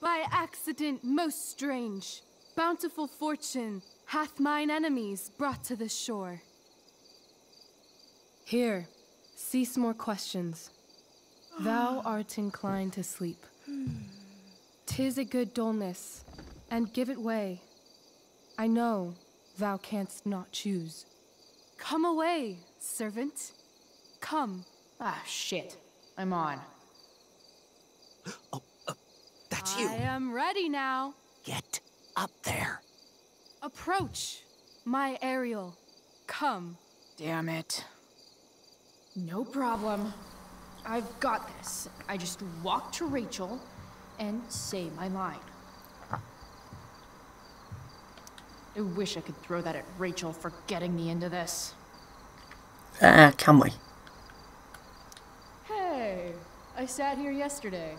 By accident most strange, bountiful fortune hath mine enemies brought to this shore. Here, cease more questions. Thou art inclined to sleep. 'Tis a good dullness, and give it way. I know thou canst not choose. Come away, servant. Come. Ah, shit. I'm on. Oh, that's you. I am ready now. Get up there. Approach, my Ariel. Come. Damn it. No problem. I've got this. I just walk to Rachel and say my line. I wish I could throw that at Rachel for getting me into this. Can we? Hey, I sat here yesterday.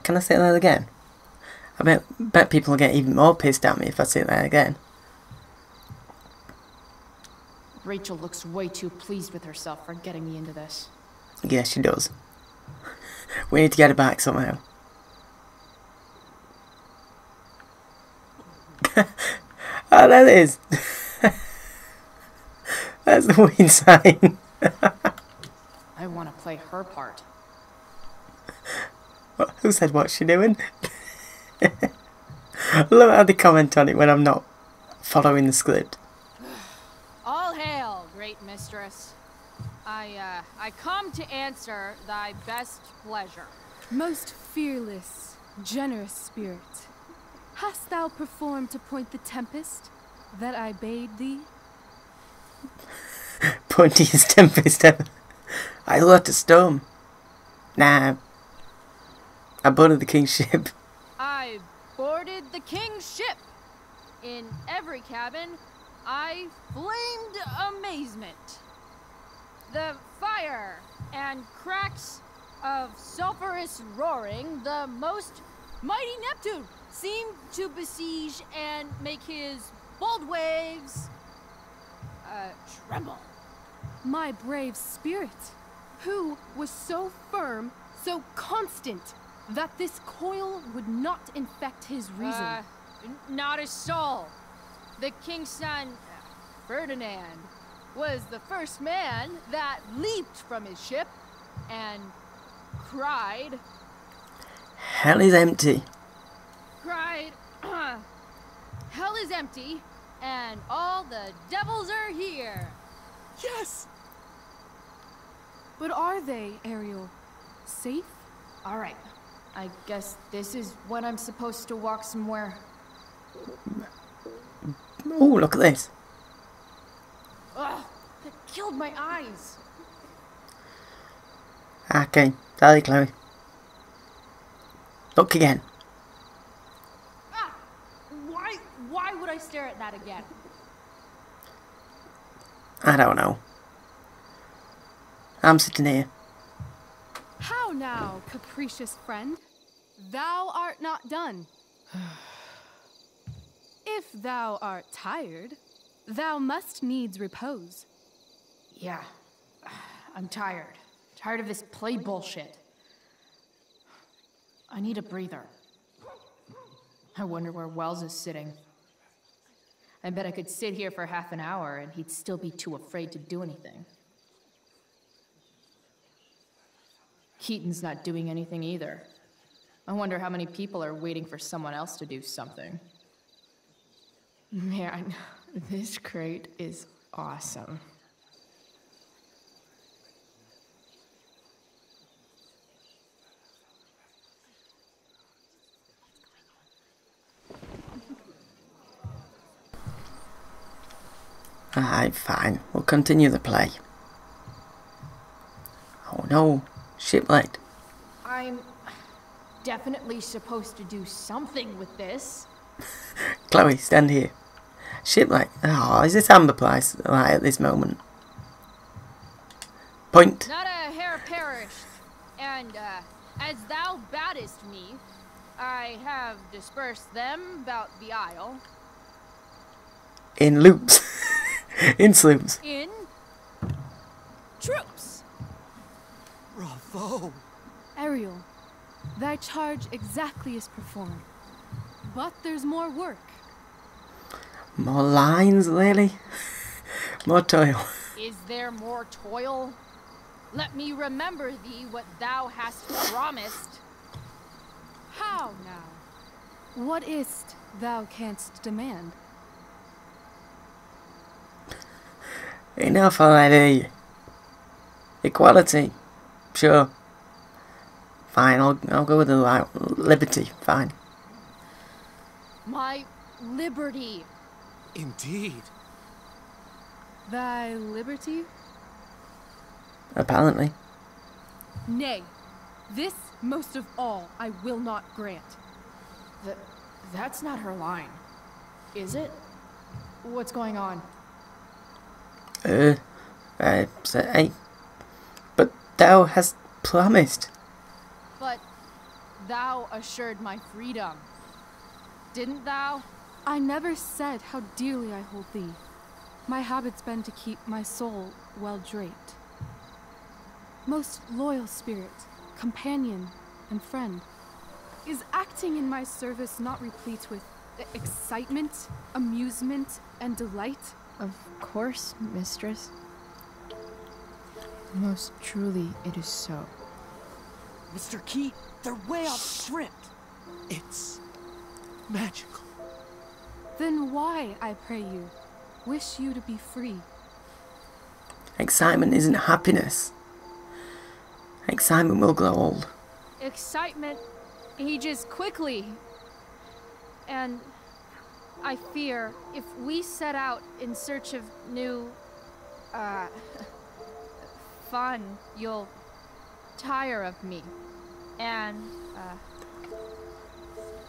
Can I say that again? I bet people will get even more pissed at me if I say that again. Rachel looks way too pleased with herself for getting me into this. Yeah, she does. We need to get her back somehow. Oh, there it is. That's the weed sign. I want to play her part. Who said what's she doing? I love how they comment on it when I'm not following the script. All hail, great mistress. I come to answer thy best pleasure. Most fearless, generous spirit, hast thou performed to point the tempest that I bade thee? Pointiest tempest ever. I left a storm. Nah. I boarded the king's ship. I boarded the king's ship. In every cabin, I flamed amazement. The fire and cracks of sulphurous roaring, the most mighty Neptune seemed to besiege and make his bold waves tremble. My brave spirit, who was so firm, so constant, that this coil would not infect his reason. Not a soul. The king's son, Ferdinand, was the first man that leaped from his ship and cried, Hell is empty. hell is empty, and all the devils are here. Yes! But are they, Ariel? Safe? Alright. I guess this is when I'm supposed to walk somewhere. Oh, look at this. Ugh, that killed my eyes. Okay, sorry, Chloe. Look again. Ah! Why would I stare at that again? I don't know. I'm sitting here. How now, capricious friend? Thou art not done. If thou art tired, thou must needs repose. Yeah. I'm tired. Tired of this play bullshit. I need a breather. I wonder where Wells is sitting. I bet I could sit here for half an hour and he'd still be too afraid to do anything. Keaton's not doing anything either. I wonder how many people are waiting for someone else to do something. Man, this crate is awesome. Alright, fine. We'll continue the play. Oh no, shipwrecked. I'm definitely supposed to do something with this. Chloe, stand here. Shipwrecked. Oh, is this Amber Price right at this moment? Point. Not a hair perished, and as thou badest me, I have dispersed them about the isle. In loops. In sloops. In troops. Bravo! Ariel, Thy charge exactly is performed. But there's more work. More lines, Lily. More toil. Is there more toil? Let me remember thee what thou hast promised. How now? What is't thou canst demand? Enough already. Equality. Sure. Fine, I'll go with the liberty. Fine. My liberty. Indeed. Thy liberty? Apparently. Nay, this most of all I will not grant. That's not her line. Is it? What's going on? Hey. But thou hast promised. But thou assured my freedom. Didn't thou? I never said how dearly I hold thee. My habit's been to keep my soul well draped. Most loyal spirit, companion, and friend. Is acting in my service not replete with excitement, amusement, and delight? Of course, mistress. Most truly, it is so. Mr. Key, they're way off script. It's magical. Then why, I pray you, wish you to be free? Excitement isn't happiness. Excitement will grow old. Excitement ages quickly. And I fear if we set out in search of new, fun, you'll tire of me. And,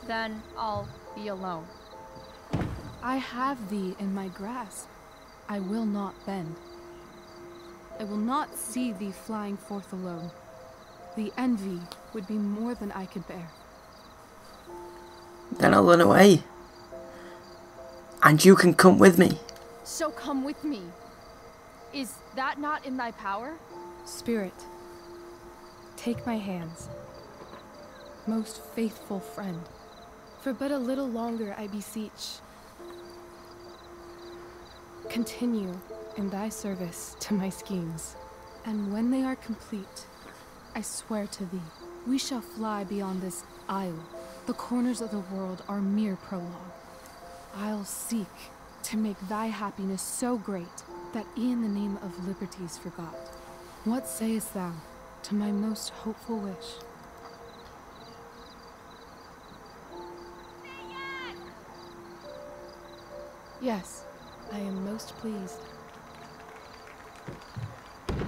then I'll be alone. I have thee in my grasp. I will not bend. I will not see thee flying forth alone. The envy would be more than I could bear. Then I'll run away. And you can come with me. So come with me. Is that not in thy power? Spirit, take my hands. Most faithful friend, for but a little longer I beseech. Continue in thy service to my schemes, and when they are complete, I swear to thee, we shall fly beyond this isle. The corners of the world are mere prologue. I'll seek to make thy happiness so great that e'en the name of liberty's forgot. What sayest thou to my most hopeful wish? Yes, I am most pleased.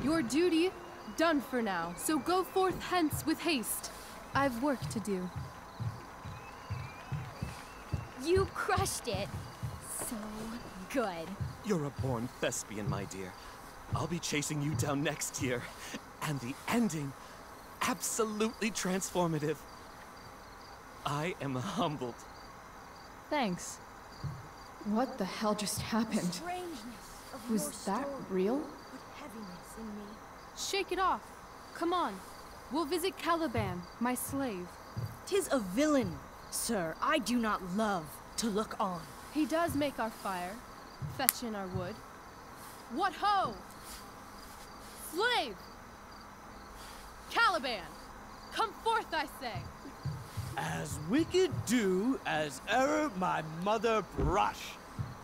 Your duty done for now, so go forth hence with haste. I've work to do. You crushed it. So good. You're a born thespian, my dear. I'll be chasing you down next year. And the ending, absolutely transformative. I am humbled. Thanks. What the hell just happened? Strangeness of Was your that story real? put heaviness in me. Shake it off. Come on. We'll visit Caliban, my slave. 'Tis a villain, sir. I do not love to look on. He does make our fire, fetch in our wood. What ho! Slave! Caliban! Come forth, I say! As wicked do as e'er my mother brush,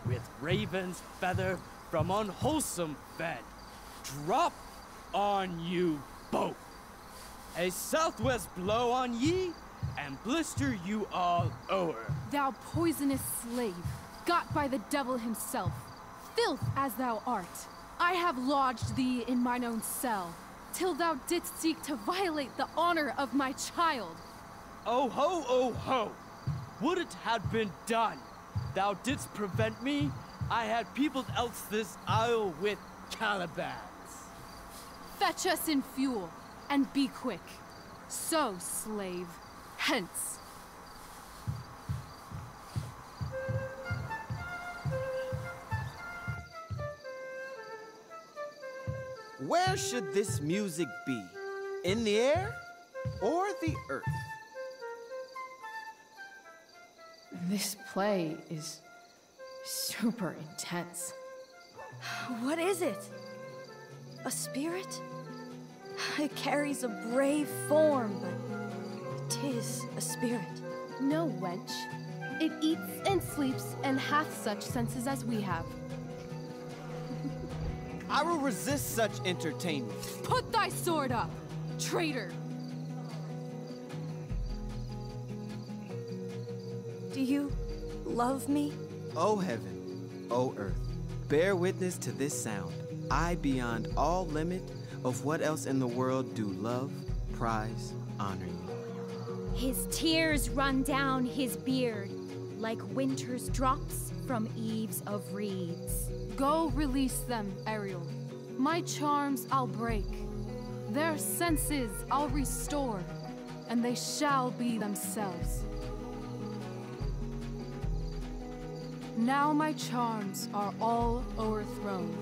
with raven's feather from unwholesome fed, drop on you both. A southwest blow on ye, and blister you all o'er. Thou poisonous slave, got by the devil himself, filth as thou art, I have lodged thee in mine own cell, till thou didst seek to violate the honor of my child. Oh ho, oh ho! Would it had been done! Thou didst prevent me, I had peopled else this isle with Calibans. Fetch us in fuel, and be quick. So, slave, hence. Where should this music be? In the air or the earth? This play is super intense. What is it? A spirit? It carries a brave form, but 'tis a spirit. No, wench. It eats and sleeps and hath such senses as we have. I will resist such entertainment. Put thy sword up, traitor! Do you love me? O heaven, O earth, bear witness to this sound. I, beyond all limit of what else in the world do love, prize, honor you. His tears run down his beard like winter's drops from eaves of reeds. Go release them, Ariel. My charms I'll break. Their senses I'll restore, and they shall be themselves. Now my charms are all o'erthrown,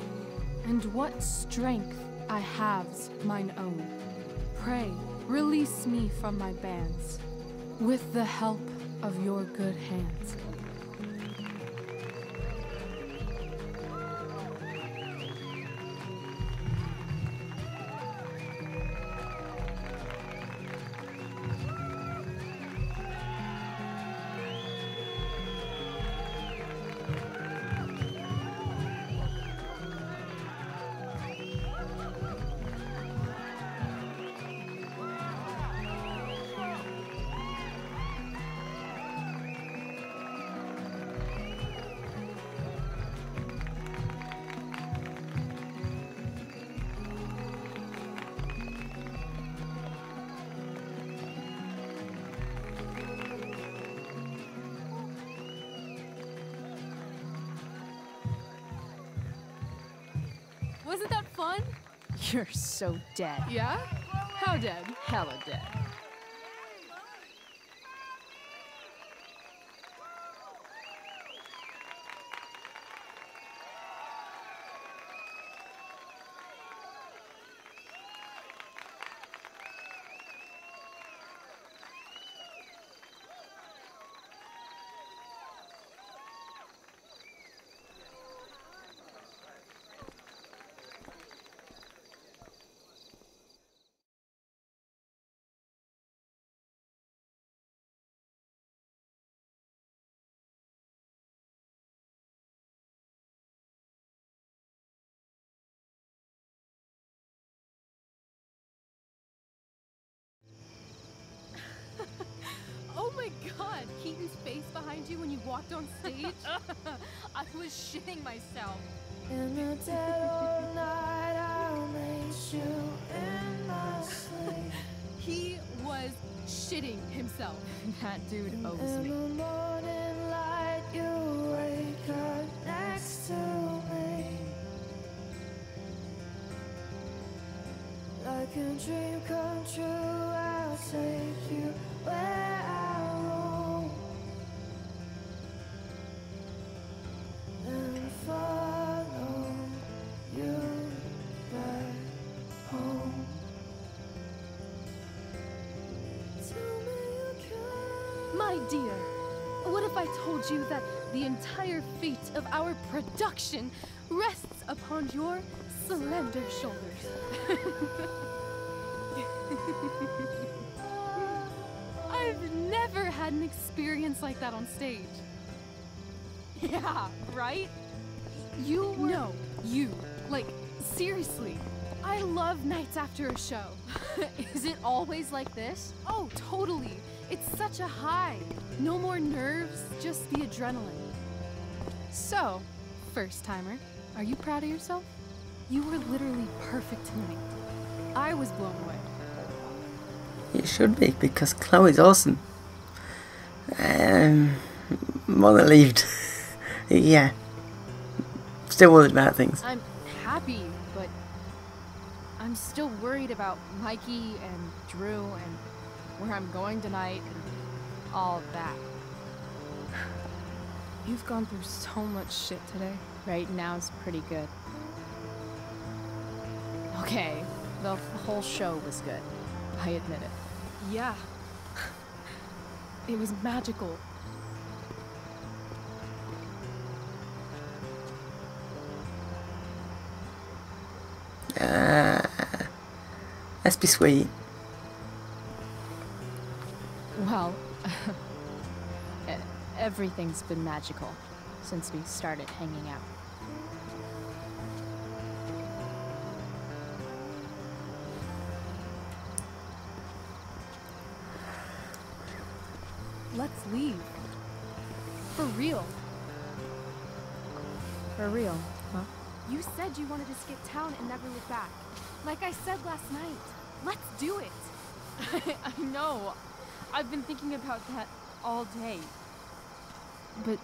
and what strength I have's mine own. Pray, release me from my bands, with the help of your good hands. Wasn't that fun? You're so dead. Yeah? How dead? Hella dead. Oh my god, Keaton's face behind you when you walked on stage? I was shitting myself. In the dead of night, I'll meet you in my sleep. He was shitting himself. That dude owes In me. the morning light, you wake up next to me. Like a dream come true, I'll take you where I roam. And follow you back home. Tell me you can. My dear, what if I told you that the entire fate of our production rests upon your slender shoulders? I've never had an experience like that on stage. Yeah, right? You were... No, you. Like, seriously. I love nights after a show. Is it always like this? Oh, totally. It's such a high. No more nerves, just the adrenaline. So, first timer, are you proud of yourself? You were literally perfect tonight. I was blown away. You should be, because Chloe's awesome. More relieved. Yeah. Still worried about things. I'm happy, but I'm still worried about Mikey and Drew and where I'm going tonight and all that. You've gone through so much shit today. Right now it's pretty good. Okay, the whole show was good. I admit it. Yeah. It was magical. Let's be sweet. Well, everything's been magical since we started hanging out. Let's leave. For real. For real, huh? You said you wanted to skip town and never look back. Like I said last night. Let's do it. I know. I've been thinking about that all day. But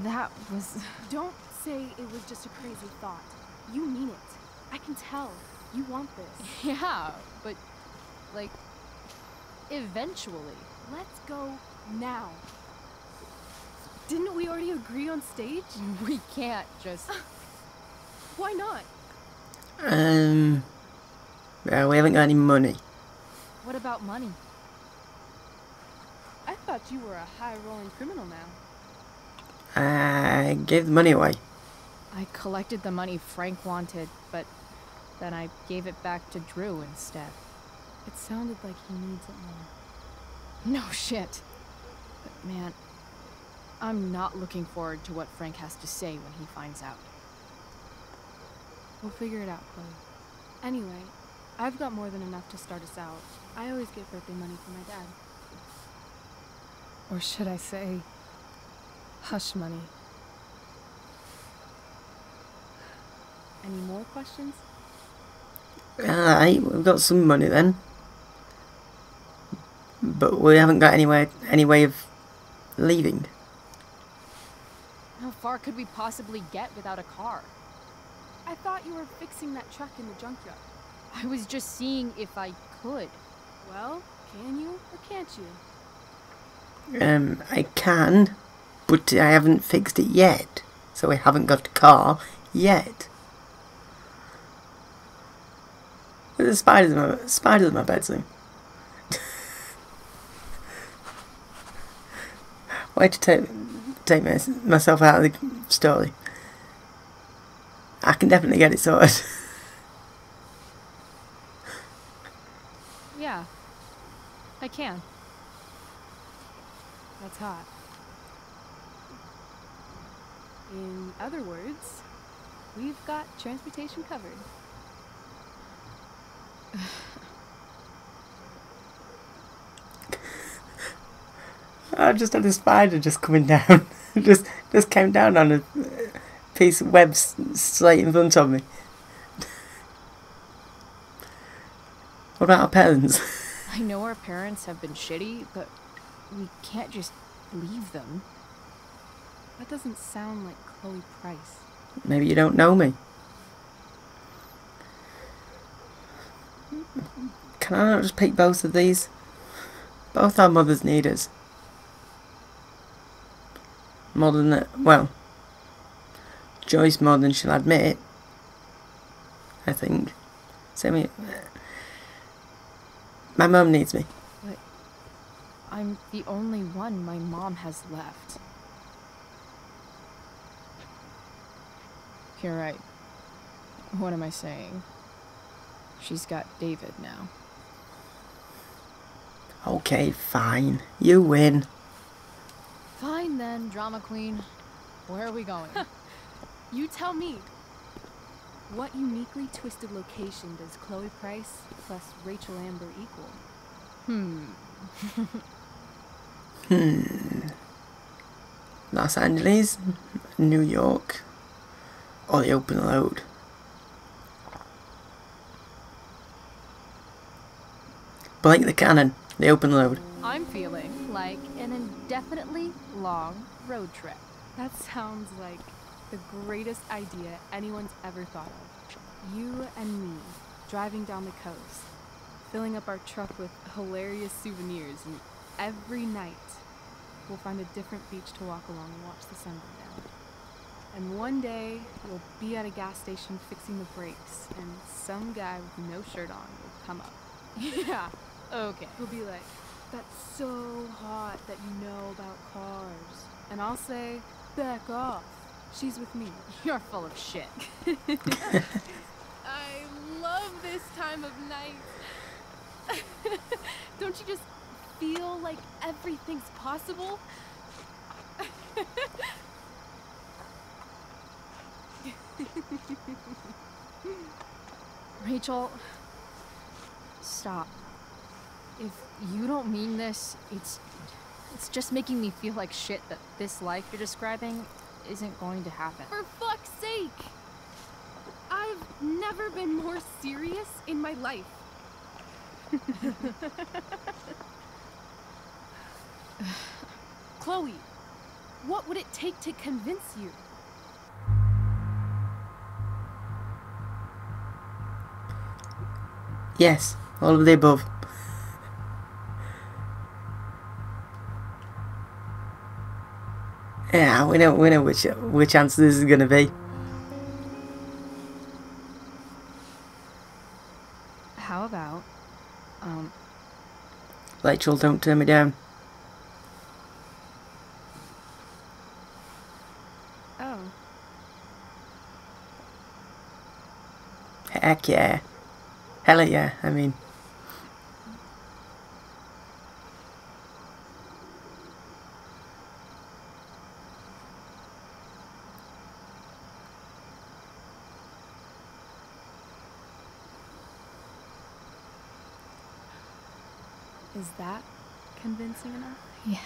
that was... Don't say it was just a crazy thought. You mean it. I can tell. You want this. Yeah, but, like, eventually. Let's go now. Didn't we already agree on stage? We can't just... Why not? Well, we haven't got any money. What about money? I thought you were a high-rolling criminal now. I gave the money away. I collected the money Frank wanted, but then I gave it back to Drew instead. It sounded like he needs it more. No shit. But man, I'm not looking forward to what Frank has to say when he finds out. We'll figure it out, Chloe. Anyway, I've got more than enough to start us out. I always get birthday money from my dad. Or should I say, hush money. Any more questions? Alright, we've got some money then. But we haven't got any way of leaving. How far could we possibly get without a car? I thought you were fixing that truck in the junkyard. I was just seeing if I could. Well, can you or can't you? I can, but I haven't fixed it yet. So I haven't got a car yet. There's spiders in my bedroom. Why to take myself out of the story? I can definitely get it sorted. Yeah, I can. That's hot. In other words, we've got transportation covered. I just had a spider just coming down. just came down on a piece of web straight in front of me. What about our parents? I know our parents have been shitty, but we can't just leave them. That doesn't sound like Chloe Price. Maybe you don't know me. Can I not just pick both of these? Both our mothers need us. More than that, well, Joyce more than she'll admit, I think. My mum needs me. But I'm the only one my mom has left. You're right. What am I saying? She's got David now. Okay, fine. You win. Fine then, drama queen. Where are we going? You tell me. What uniquely twisted location does Chloe Price plus Rachel Amber equal? Los Angeles, New York, or the open road. Blake the Cannon, the open road. I'm feeling like an indefinitely long road trip. That sounds like the greatest idea anyone's ever thought of. You and me, driving down the coast, filling up our truck with hilarious souvenirs, and every night we'll find a different beach to walk along and watch the sun go down. And one day we'll be at a gas station fixing the brakes, and some guy with no shirt on will come up. Yeah, okay. He'll be like, "That's so hot that you know about cars." And I'll say, "Back off. She's with me." You're full of shit. I love this time of night. Don't you just feel like everything's possible? Rachel, stop. If you don't mean this, it's just making me feel like shit that this life you're describing isn't going to happen. For fuck's sake! I've never been more serious in my life. Chloe, what would it take to convince you? Yes, all of the above. Yeah, we know which answer this is going to be. How about, Rachel, don't turn me down. Oh. Heck yeah. Hell yeah, I mean. Is that convincing enough? yeah.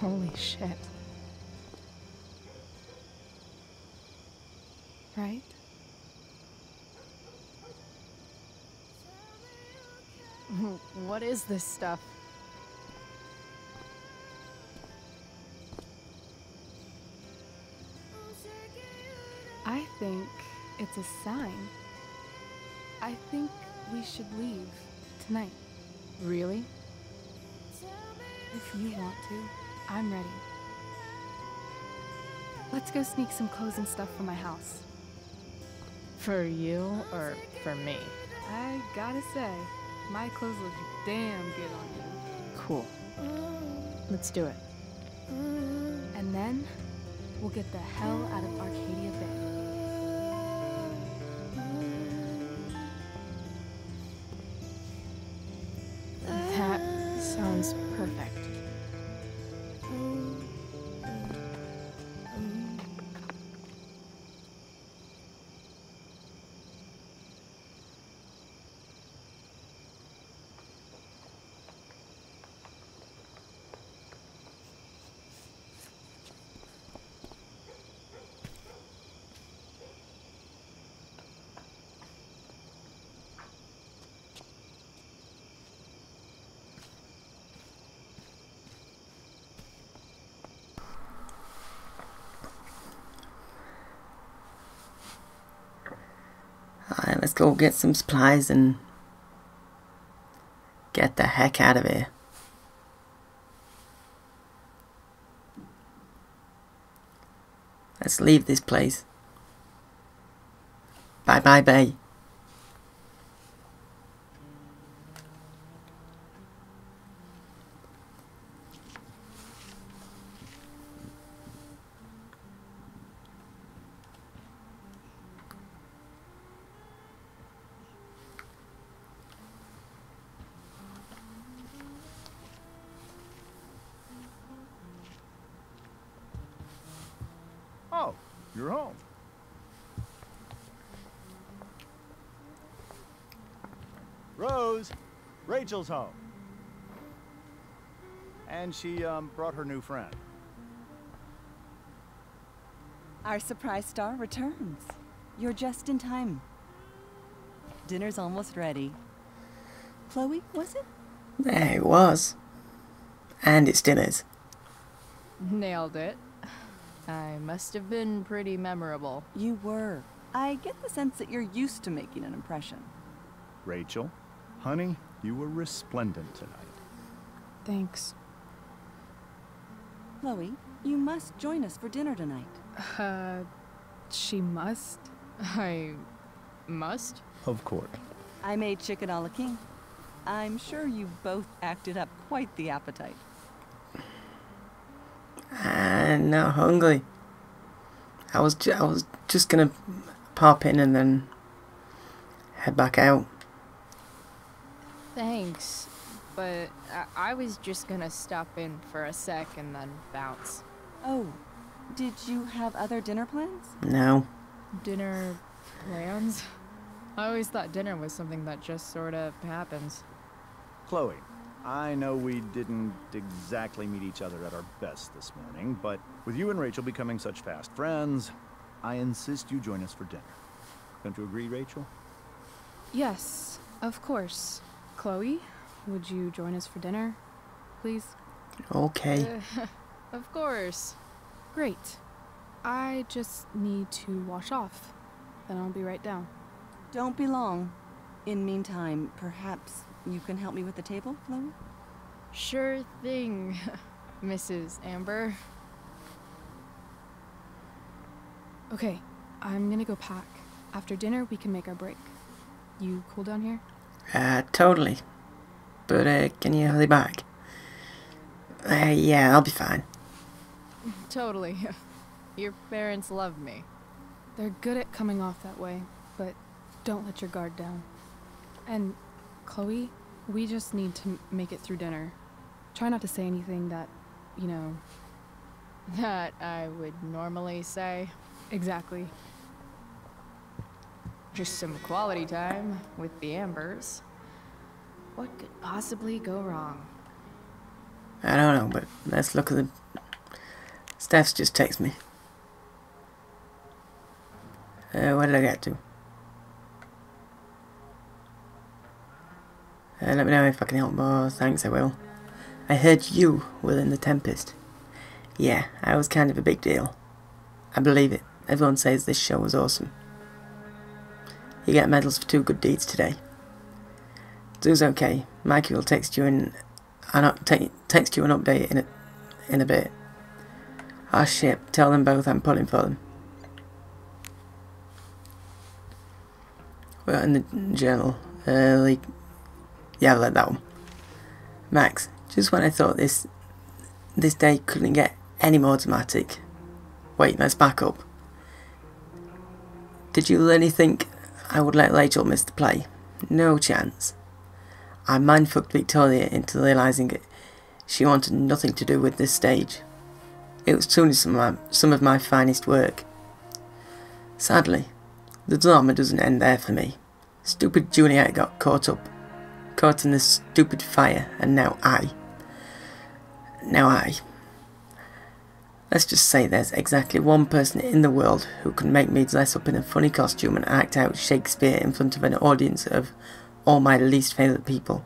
Holy shit. Right? What is this stuff? I think it's a sign. I think we should leave tonight. Really? If you want to, I'm ready. Let's go sneak some clothes and stuff from my house. For you or for me? I gotta say, my clothes look damn good on you. Cool. Let's do it. And then, we'll get the hell out of Arcadia Bay. That sounds perfect. Alright, let's go get some supplies and get the heck out of here. Let's leave this place. Bye bye, Bay. Oh, you're home. Rose, Rachel's home. And she brought her new friend. Our surprise star returns. You're just in time. Dinner's almost ready. Chloe, was it? There it was. And it's dinners. Nailed it. I must have been pretty memorable. You were. I get the sense that you're used to making an impression. Rachel, honey, you were resplendent tonight. Thanks. Chloe, you must join us for dinner tonight. She must? I must? Of course. I made chicken a la king. I'm sure you both acted up quite the appetite. I'm not hungry. I was just gonna pop in and then head back out. Thanks, but I was just gonna stop in for a sec and then bounce. Oh, did you have other dinner plans? No. Dinner plans? I always thought dinner was something that just sort of happens. Chloe, I know we didn't exactly meet each other at our best this morning, but with you and Rachel becoming such fast friends, I insist you join us for dinner. Don't you agree, Rachel? Yes, of course. Chloe, would you join us for dinner, please? Okay. Of course. Great. I just need to wash off. Then I'll be right down. Don't be long. In meantime, perhaps you can help me with the table, Chloe? Sure thing, Mrs. Amber. Okay, I'm gonna go pack. After dinner, we can make our break. You cool down here? Totally. But, can you hurry back? Yeah, I'll be fine. Totally. Your parents love me. They're good at coming off that way, but don't let your guard down. And, Chloe, we just need to make it through dinner. Try not to say anything that, you know... That I would normally say. Exactly. Just some quality time with the Ambers. What could possibly go wrong? I don't know, but let's look at the... Steph's just texted me. What did I get to? Let me know if I can help more. Thanks, I will. I heard you were in the Tempest. Yeah, I was kind of a big deal. I believe it. Everyone says this show was awesome. You get medals for 2 good deeds today. Zoo's okay. Mikey will text you text you an update in a bit. Oh shit, tell them both I'm pulling for them. We're in the journal. Yeah, I've read that one. Max, just when I thought this day couldn't get any more dramatic. Wait, let's back up. Did you really think I would let Rachel miss the play? No chance. I mindfucked Victoria into realising she wanted nothing to do with this stage. It was truly some of my finest work. Sadly, the drama doesn't end there for me. Stupid Juliet got caught in this stupid fire, and now I. Let's just say there's exactly one person in the world who can make me dress up in a funny costume and act out Shakespeare in front of an audience of all my least favourite people.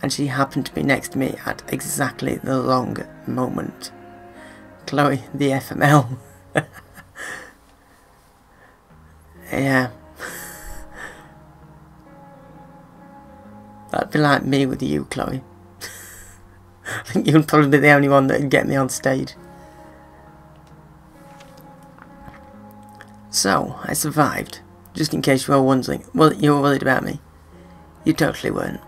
And she happened to be next to me at exactly the wrong moment. Chloe, the FML. Yeah. That'd be like me with you, Chloe. I think you'd probably be the only one that'd get me on stage. So, I survived. Just in case you were wondering. Well, you were worried about me. You totally weren't.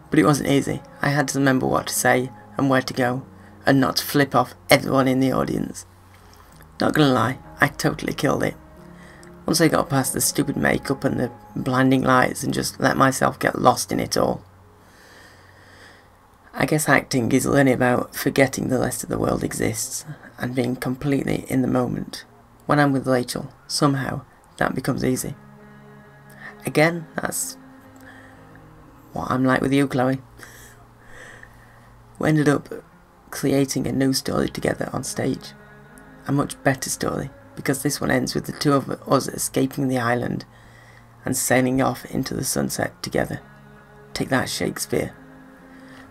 But it wasn't easy. I had to remember what to say and where to go, and not to flip off everyone in the audience. Not gonna lie, I totally killed it. Once I got past the stupid makeup and the blinding lights and just let myself get lost in it all. I guess acting is really about forgetting the rest of the world exists and being completely in the moment. When I'm with Rachel, somehow that becomes easy. Again, that's what I'm like with you, Chloe. We ended up creating a new story together on stage. A much better story, because this one ends with the two of us escaping the island and sailing off into the sunset together. Take that, Shakespeare.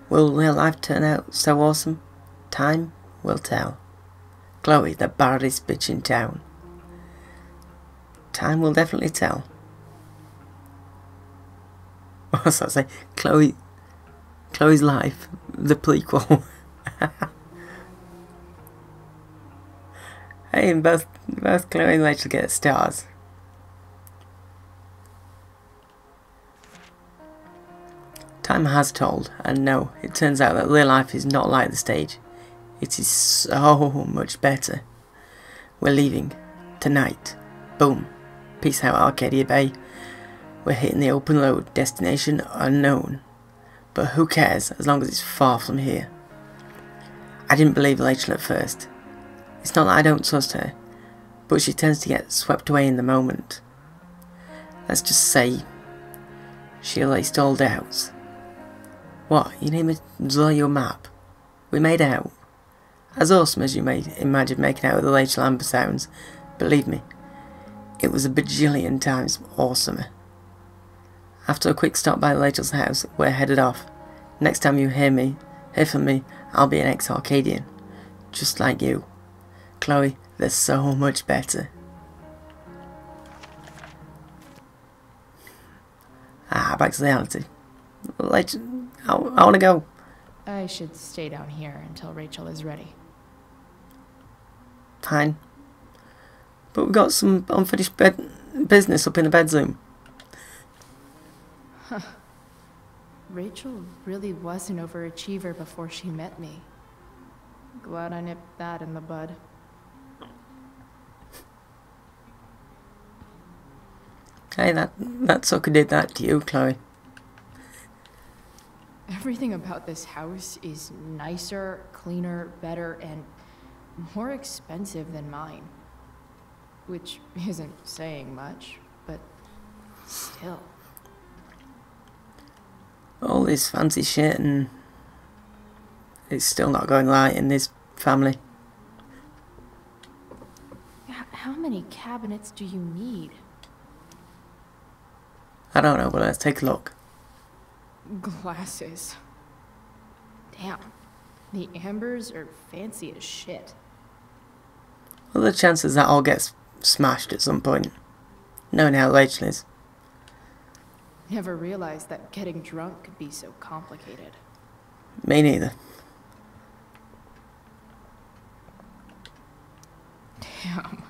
Will real life turn out so awesome? Time will tell. Chloe, the baddest bitch in town. Time will definitely tell. What's that say? Chloe's life, the prequel. Hey, and both Chloe and Rachel get stars. Time has told, and no, it turns out that real life is not like the stage. It is so much better. We're leaving. Tonight. Boom. Peace out, Arcadia Bay. We're hitting the open road. Destination unknown. But who cares, as long as it's far from here. I didn't believe Rachel at first. It's not that I don't trust her, but she tends to get swept away in the moment. Let's just say she erased all doubts. What, you need me to draw your map? We made out. As awesome as you may imagine making out with the Rachel Amber sounds, believe me, it was a bajillion times awesomer. After a quick stop by Rachel's house, we're headed off. Next time you hear from me, I'll be an ex-Arcadian. Just like you. Chloe, they're so much better. Back to reality. Rachel, I want to go. I should stay down here until Rachel is ready. Fine. But we've got some unfinished business up in the bedroom. Huh. Rachel really was an overachiever before she met me. Glad I nipped that in the bud. Hey, that sucker did that to you, Chloe. Everything about this house is nicer, cleaner, better, and more expensive than mine. Which isn't saying much, but still. All this fancy shit and it's still not going right in this family. How many cabinets do you need? I don't know, but let's take a look. Glasses. Damn. The Ambers are fancy as shit. What are the chances that all gets smashed at some point? Knowing how Rachel is. Never realized that getting drunk could be so complicated. Me neither. Damn.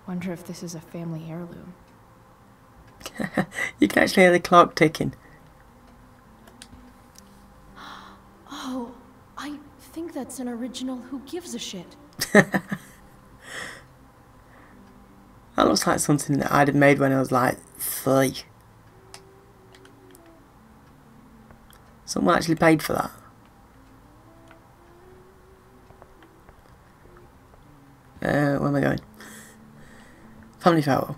Wonder if this is a family heirloom. You can actually hear the clock ticking. Oh, I think that's an original Who Gives a Shit. That looks like something that I'd have made when I was like 3. Someone actually paid for that. Where am I going? Family photo.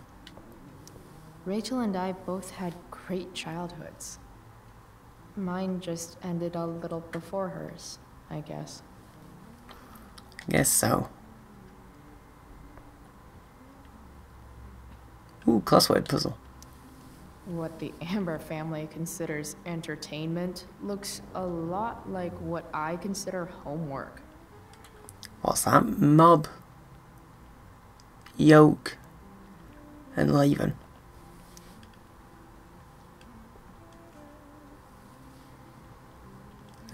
Rachel and I both had great childhoods. Mine just ended a little before hers, I guess. Guess so. Ooh, crossword puzzle. What the Amber family considers entertainment looks a lot like what I consider homework. What's that? Mob, Yoke, and Raven.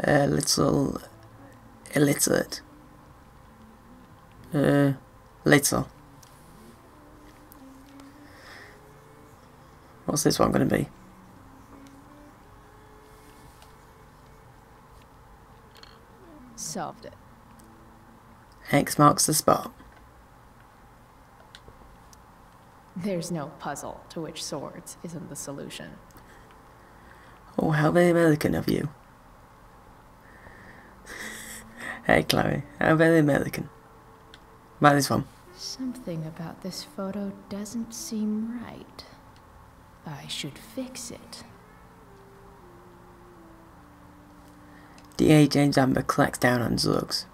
Little illiterate. Little. What's this one going to be? Solved it. X marks the spot. There's no puzzle to which swords isn't the solution. Oh, how very American of you. Hey, Chloe, how very American. About this one. Something about this photo doesn't seem right. I should fix it. DA James Amber collects down on drugs.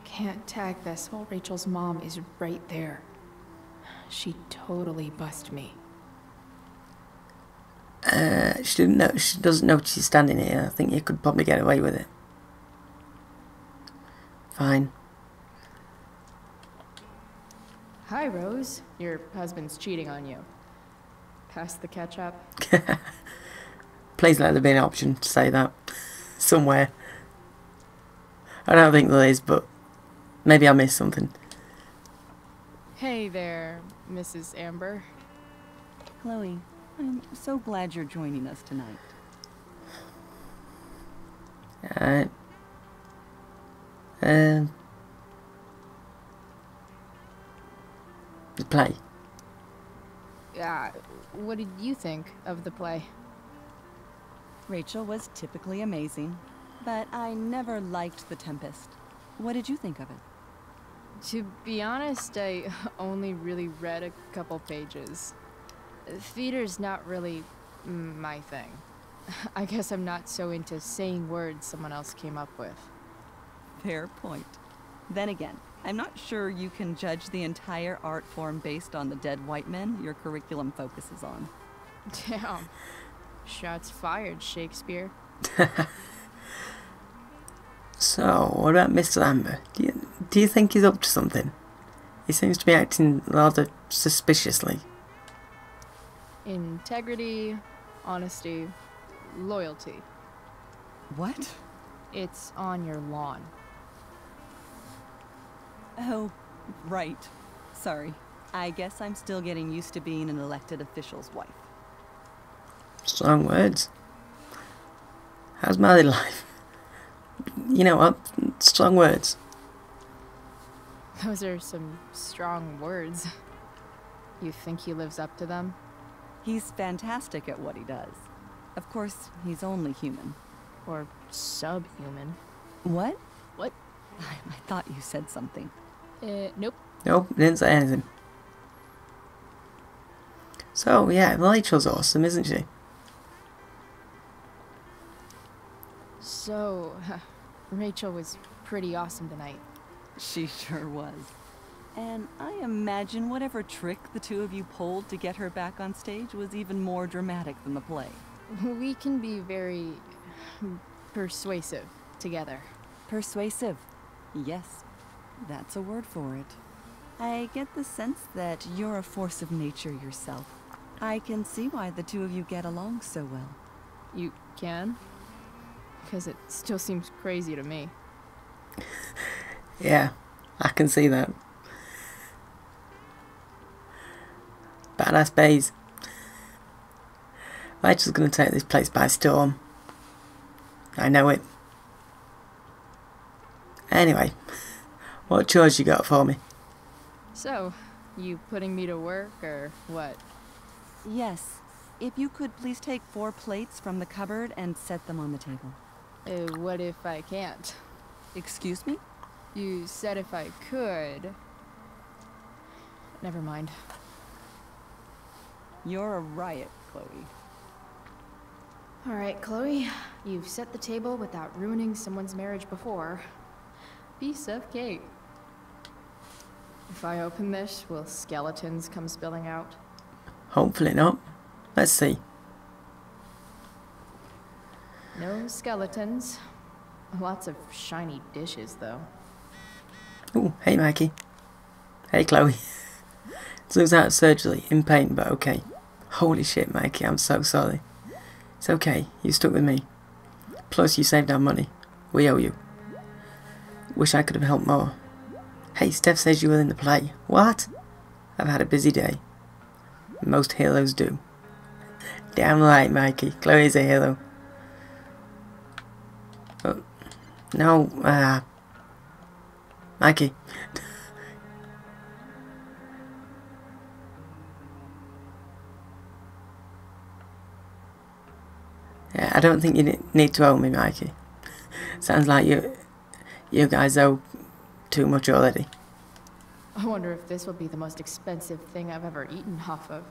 Can't tag this while Rachel's mom is right there. She totally bust me. She doesn't know she's standing here. I think you could probably get away with it. Fine. Hi, Rose. Your husband's cheating on you. Pass the ketchup. Please let there be an option to say that. Somewhere. I don't think there is, but maybe I missed something. Hey there, Mrs. Amber. Chloe, I'm so glad you're joining us tonight. Alright. The play. What did you think of the play? Rachel was typically amazing, but I never liked The Tempest. What did you think of it? To be honest, I only really read a couple pages. Theater's not really my thing. I guess I'm not so into saying words someone else came up with. Fair point. Then again, I'm not sure you can judge the entire art form based on the dead white men your curriculum focuses on. Damn. Shots fired, Shakespeare. So, what about Mr. Lambert? Do you think he's up to something? He seems to be acting rather suspiciously. Integrity, honesty, loyalty. What? It's on your lawn. Oh, right. Sorry. I guess I'm still getting used to being an elected official's wife. Strong words. How's married life? You know what? Strong words. Those are some strong words. You think he lives up to them? He's fantastic at what he does. Of course, he's only human. Or subhuman. What? What? I thought you said something. Nope. Nope, didn't say anything. So, yeah, Rachel's awesome, isn't she? So, Rachel was pretty awesome tonight. She sure was. And I imagine whatever trick the two of you pulled to get her back on stage was even more dramatic than the play. We can be very persuasive together. Persuasive. Yes, that's a word for it. I get the sense that you're a force of nature yourself. I can see why the two of you get along so well. You can? Because it still seems crazy to me. Yeah, I can see that. Badass bays. Rachel's gonna take this place by storm. I know it. Anyway, what chores you got for me? So, you putting me to work, or what? Yes. If you could please take 4 plates from the cupboard and set them on the table. What if I can't? Excuse me? You said if I could. Never mind. You're a riot, Chloe. Alright, Chloe. You've set the table without ruining someone's marriage before. Piece of cake. If I open this, will skeletons come spilling out? Hopefully not. Let's see. No skeletons. Lots of shiny dishes, though. Ooh, hey Mikey. Hey Chloe. Zoe's out of surgery, in pain, but okay. Holy shit, Mikey, I'm so sorry. It's okay, you stuck with me. Plus, you saved our money. We owe you. Wish I could have helped more. Hey, Steph says you were in the play. What? I've had a busy day. Most heroes do. Damn right, Mikey. Chloe's a hero. Oh, no, Mikey. Yeah, I don't think you need to owe me, Mikey. Sounds like you guys owe too much already. I wonder if this will be the most expensive thing I've ever eaten off of.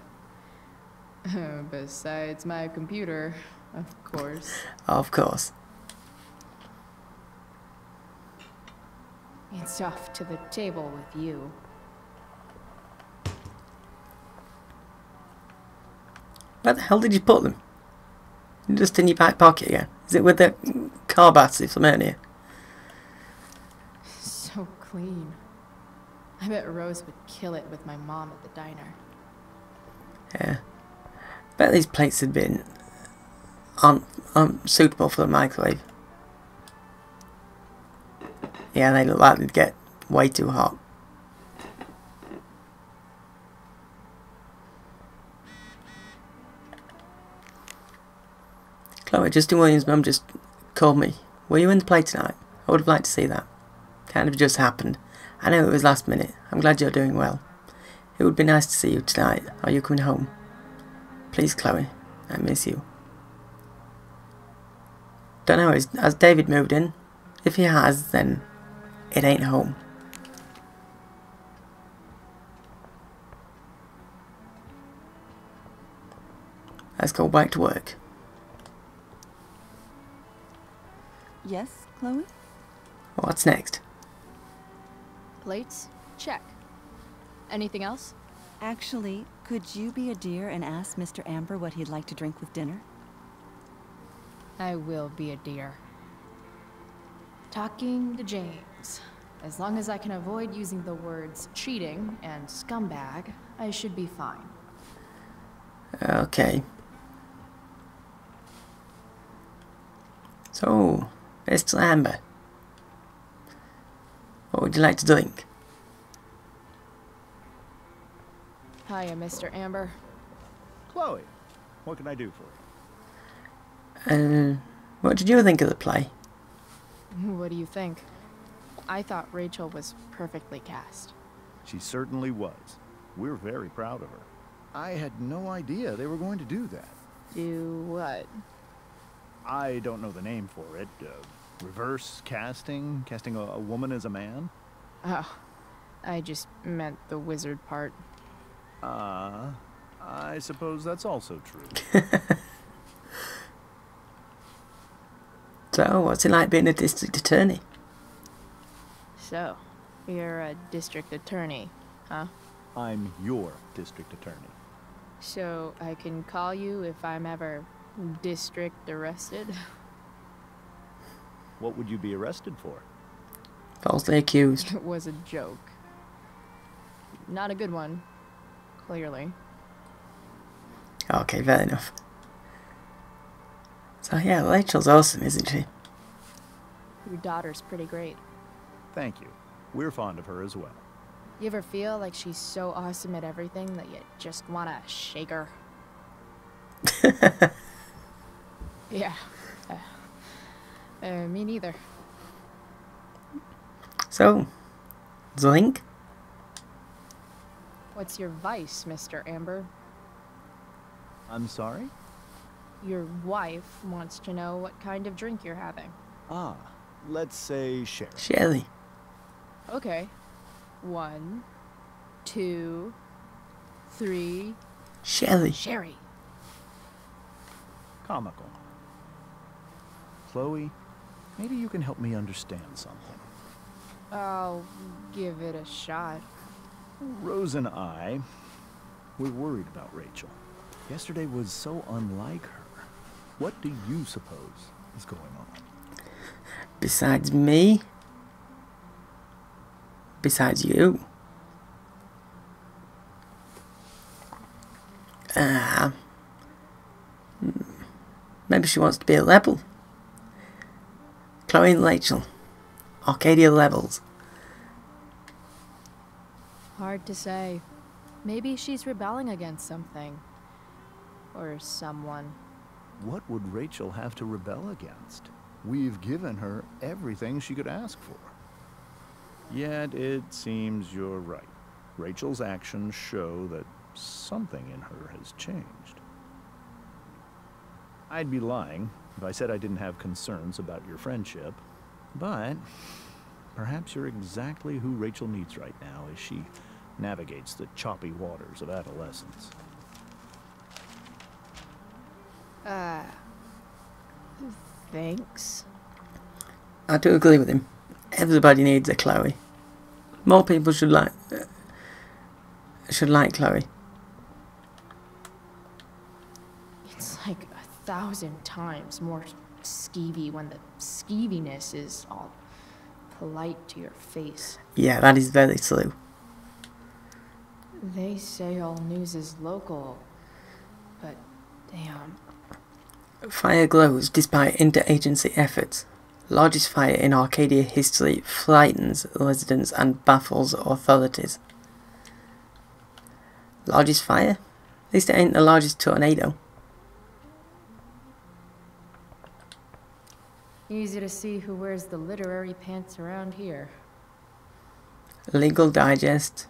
Besides my computer, of course. Of course. It's off to the table with you. Where the hell did you put them? Just in your back pocket again? Is it with the car battery from earlier? So clean. I bet Rose would kill it with my mom at the diner. Yeah. Bet these plates had been suitable for the microwave. Yeah, they look like they'd get way too hot. Chloe, Justin Williams' mum just called me. Were you in the play tonight? I would have liked to see that. Kind of just happened. I know it was last minute. I'm glad you're doing well. It would be nice to see you tonight. Are you coming home? Please, Chloe. I miss you. Don't know, has David moved in? If he has, then it ain't home. Let's go back to work. Yes, Chloe? What's next? Plates? Check. Anything else? Actually, could you be a dear and ask Mr. Amber what he'd like to drink with dinner? I will be a dear. Talking to James. As long as I can avoid using the words cheating and scumbag, I should be fine. Okay. So, Mr. Amber, what would you like to drink? Hiya, Mr. Amber. Chloe, what can I do for you? What did you think of the play? What do you think? I thought Rachel was perfectly cast. She certainly was. We're very proud of her. I had no idea they were going to do that. Do what? I don't know the name for it. Reverse casting? Casting a woman as a man? Oh, I just meant the wizard part. I suppose that's also true. So, what's it like being a district attorney? So, you're a district attorney, huh? I'm your district attorney. So, I can call you if I'm ever district arrested? What would you be arrested for? Falsely accused. It was a joke. Not a good one, clearly. Okay, fair enough. So yeah, Rachel's awesome, isn't she? Your daughter's pretty great. Thank you. We're fond of her as well. You ever feel like she's so awesome at everything that you just want to shake her? Yeah. Me neither. So, drink? What's your vice, Mr. Amber? I'm sorry? Your wife wants to know what kind of drink you're having. Ah, let's say sherry. Sherry. Okay. 1, 2, 3. Sherry. Sherry. Comical. Chloe, maybe you can help me understand something. I'll give it a shot. Rose and I, we're worried about Rachel. Yesterday was so unlike her. What do you suppose is going on? Besides me? Besides you? Maybe she wants to be a rebel. Chloe and Rachel. Arcadia Levels. Hard to say. Maybe she's rebelling against something. Or someone. What would Rachel have to rebel against? We've given her everything she could ask for. Yet it seems you're right. Rachel's actions show that something in her has changed. I'd be lying if I said I didn't have concerns about your friendship, but perhaps you're exactly who Rachel needs right now as she navigates the choppy waters of adolescence. Thanks. I do agree with him. Everybody needs a Chloe. More people should like Chloe. It's like 1,000 times more skeevy when the skeeviness is all polite to your face. Yeah, that is very true. They say all news is local, but damn. Fire glows despite interagency efforts. Largest fire in Arcadia history frightens residents and baffles authorities. Largest fire? At least it ain't the largest tornado. Easy to see who wears the literary pants around here. Legal Digest,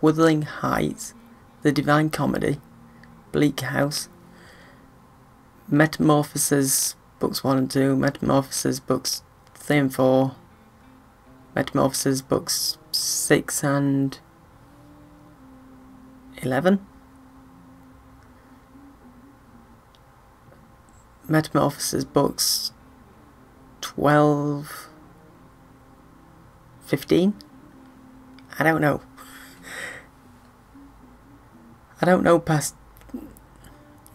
Wuthering Heights, The Divine Comedy, Bleak House, Metamorphoses books 1 and 2, Metamorphoses books 3 and 4, Metamorphoses books 6 and 11, Metamorphoses books 12, 15? I don't know. I don't know past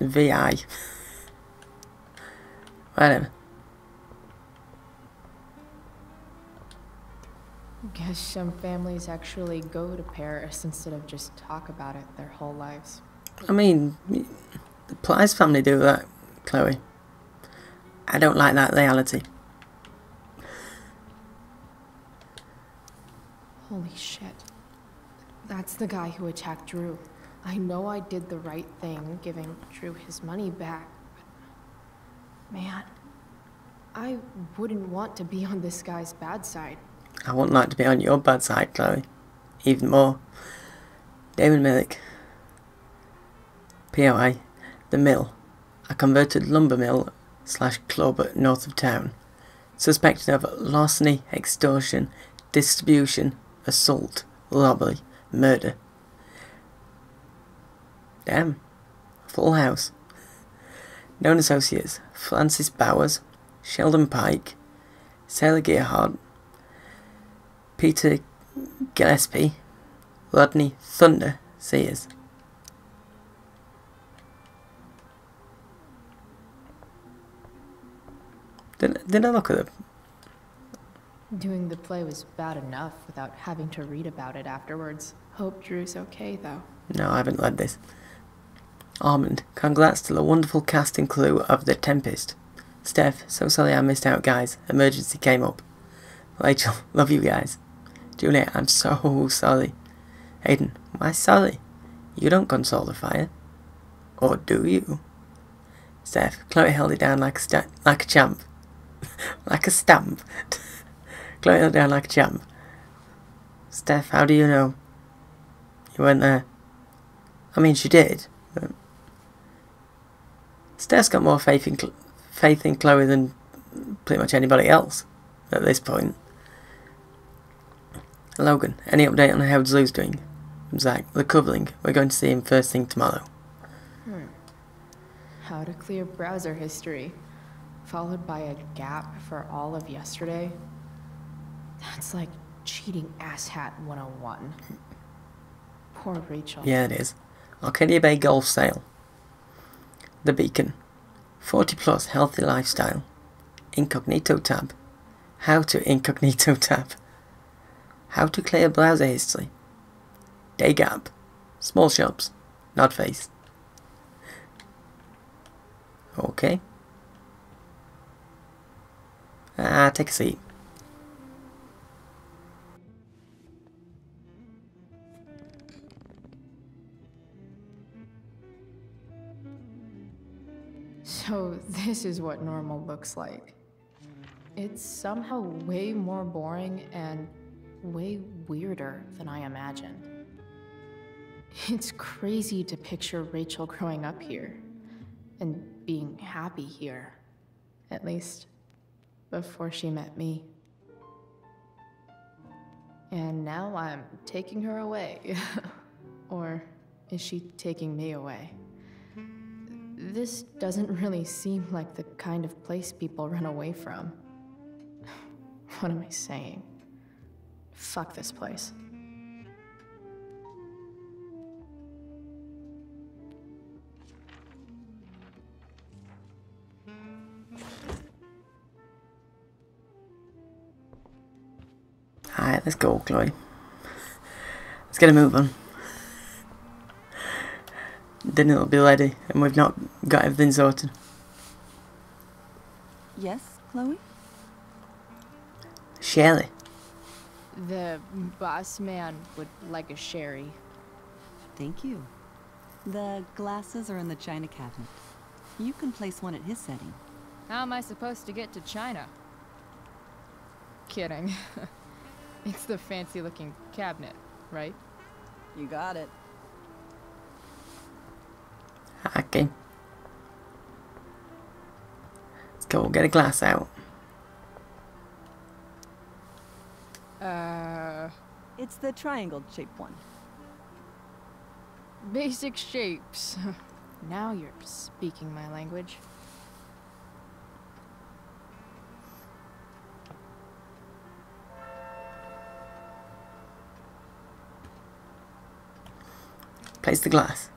VI. Whatever. Guess some families actually go to Paris instead of just talk about it their whole lives. I mean, the Plyce family do that, Chloe. I don't like that reality. Holy shit. That's the guy who attacked Drew. I know I did the right thing, giving Drew his money back, but man, I wouldn't want to be on this guy's bad side. I wouldn't like to be on your bad side, Chloe. Even more. David Millick. POI. The Mill. A converted lumber mill / club north of town. Suspected of larceny, extortion, distribution, assault, robbery, murder. Damn. Full house. Known associates. Francis Bowers, Sheldon Pike, Sarah Gerhardt, Peter Gillespie, Rodney Thunder Sears. Did I look at them? Doing the play was bad enough without having to read about it afterwards. Hope Drew's okay, though. No, I haven't read this. Armand, congrats to the wonderful cast and crew of The Tempest. Steph, so sorry I missed out, guys. Emergency came up. Rachel, love you guys. Juliet, I'm so sorry. Aiden, why sorry? You don't console the fire. Or do you? Steph, Chloe held it down like a champ. Like a stamp. Chloe held it down like a champ. Steph, how do you know? You weren't there. I mean, she did. But Steph's got more faith in Chloe than pretty much anybody else at this point. Logan, any update on how Zoo's doing? Zach, recovering. We're going to see him first thing tomorrow. How to clear browser history, followed by a gap for all of yesterday. That's like cheating asshat 101. Poor Rachel. Yeah, it is. Arcadia Bay Golf Sale. The Beacon. 40 plus healthy lifestyle. Incognito tab. How to incognito tab. How to clear browser history. Day gap. Small shops. Not face. Okay. Take a seat. So this is what normal looks like. It's somehow way more boring and way weirder than I imagined. It's crazy to picture Rachel growing up here and being happy here, at least before she met me. And now I'm taking her away. Or is she taking me away? This doesn't really seem like the kind of place people run away from. What am I saying? Fuck this place. Alright, let's go, Chloe. Let's get a move on. Dinner will be ready, and we've not got everything sorted. Yes, Chloe? Sherry. The boss man would like a sherry. Thank you. The glasses are in the china cabinet. You can place one at his setting. How am I supposed to get to China? kidding. It's the fancy-looking cabinet, right? You got it. Okay. Let's go get a glass out. It's the triangle-shaped one. Basic shapes. Now you're speaking my language. Place the glass.